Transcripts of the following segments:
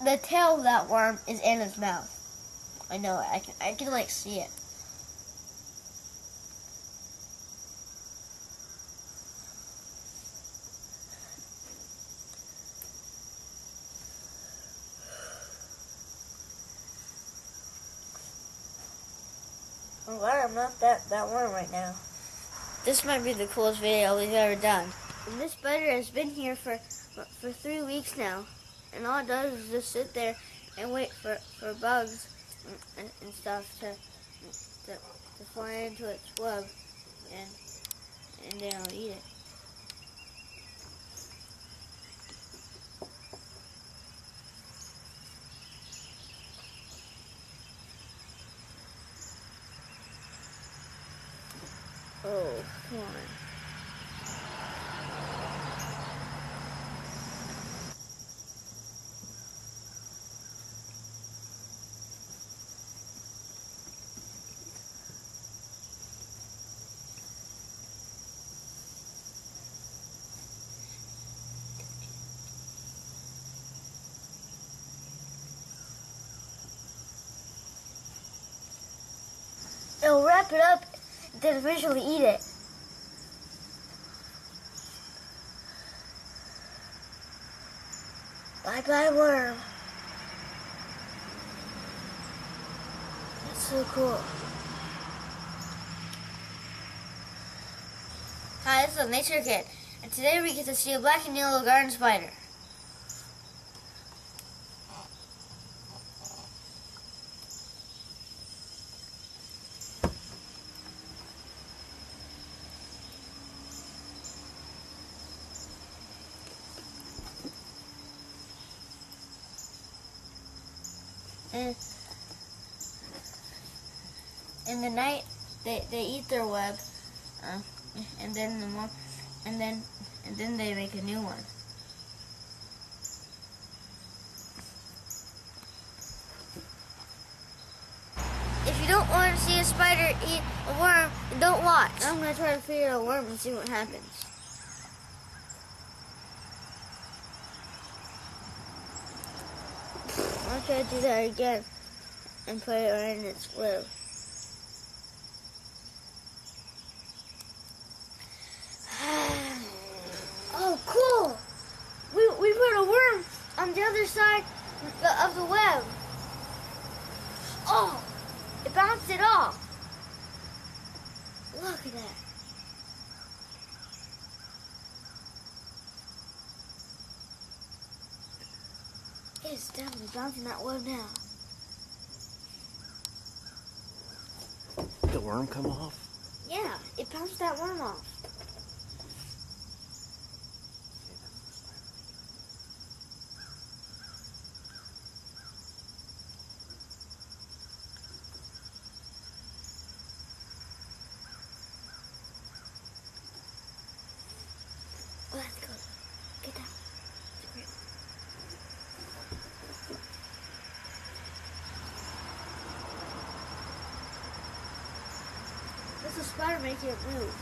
the tail of that worm is in its mouth. I know it. I can like see it. I'm glad I'm not that worm right now. This might be the coolest video we've ever done. And this spider has been here for 3 weeks now. And all it does is just sit there and wait for bugs and stuff to fly into its web. And then it'll eat it. Oh, come on. It'll wrap it up, then eventually eat it. Bye-bye, worm. That's so cool. Hi, this is Nature Kid, and today we get to see a black and yellow garden spider. And in the night, they eat their web, and then and then they make a new one. If you don't want to see a spider eat a worm, then don't watch. I'm gonna try to figure out a worm and see what happens. I'll try to do that again and put it right in its web. Oh, cool! We put a worm on the other side of the web. Oh, it bounced it off. Look at that. It's definitely bouncing that web now. Did the worm come off? Yeah, it bounced that worm off. Let's go. Get down. That's a spider making it move.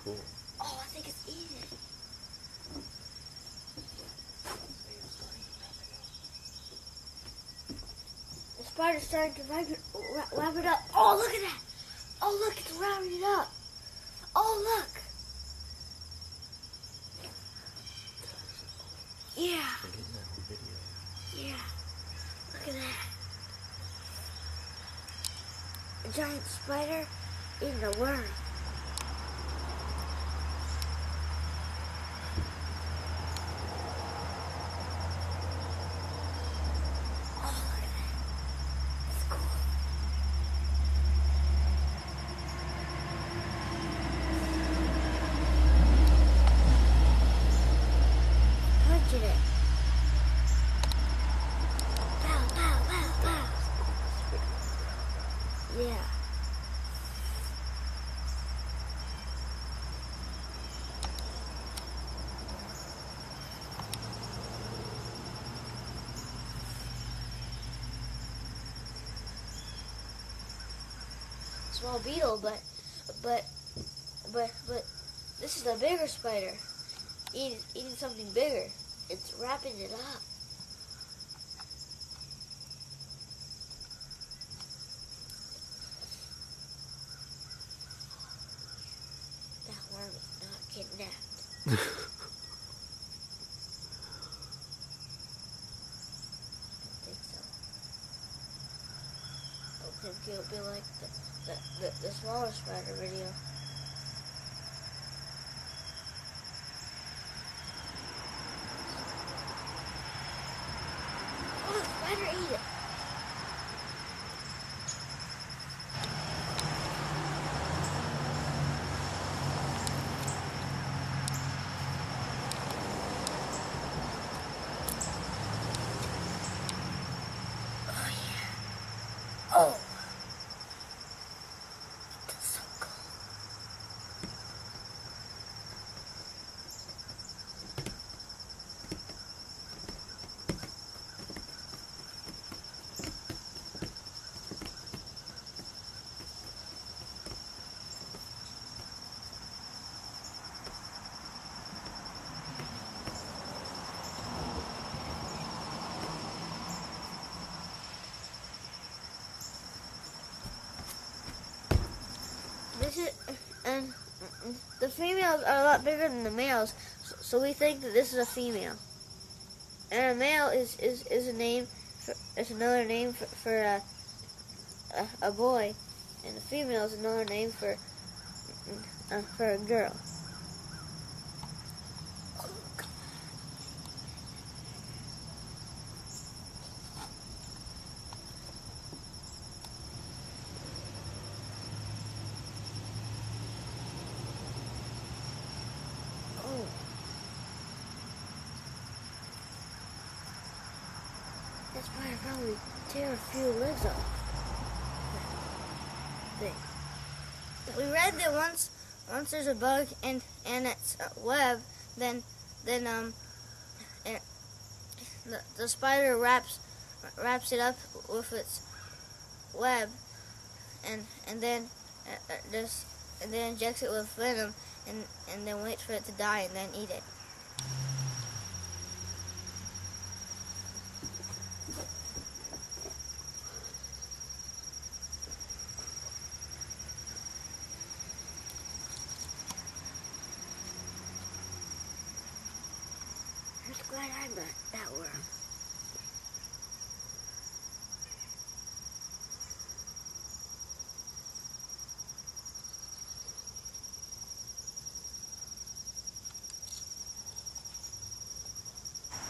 Cool. Oh, I think it's eating it. The spider's starting to wrap it up. Oh, look at that. Oh, look, it's wrapping it up. Oh, look. Yeah. I'm getting that whole video. Yeah. Look at that. A giant spider eating a worm. Punching it. Pow, pow, pow, pow. Yeah. small beetle, but this is a bigger spider eating something bigger. It's wrapping it up. That worm is not kidnapped. I don't think so. I don't think it'll be like the smaller spider video. Oh, the spider ate it. Oh, yeah. Oh. That's so cool. This is, and the females are a lot bigger than the males, so we think that this is a female. And a male is a name for, is another name for a boy, and a female is another name for a girl. That's why I probably tear a few legs off. Thing. We read that once there's a bug in its web, then the spider wraps it up with its web, and then injects it with venom, and then waits for it to die and then eat it. I'm just glad I met that worm.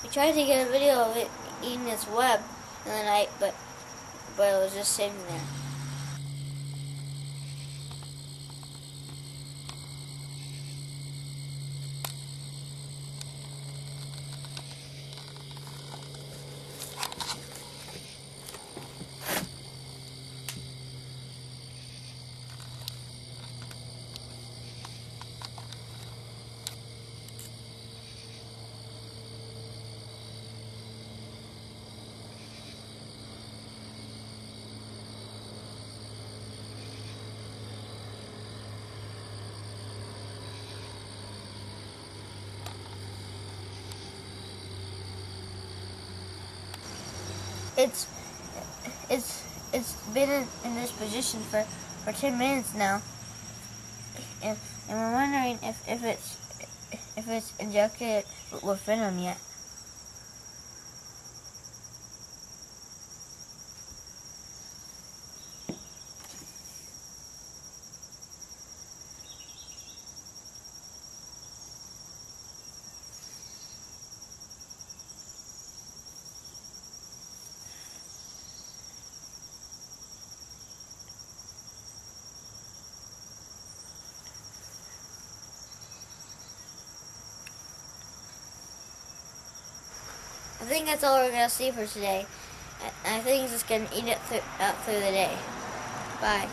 We tried to get a video of it eating its web in the night, but it was just sitting there. It's been in this position for 10 minutes now, and we're wondering if it's injected with venom yet. I think that's all we're going to see for today. I think it's just going to eat it out through the day. Bye.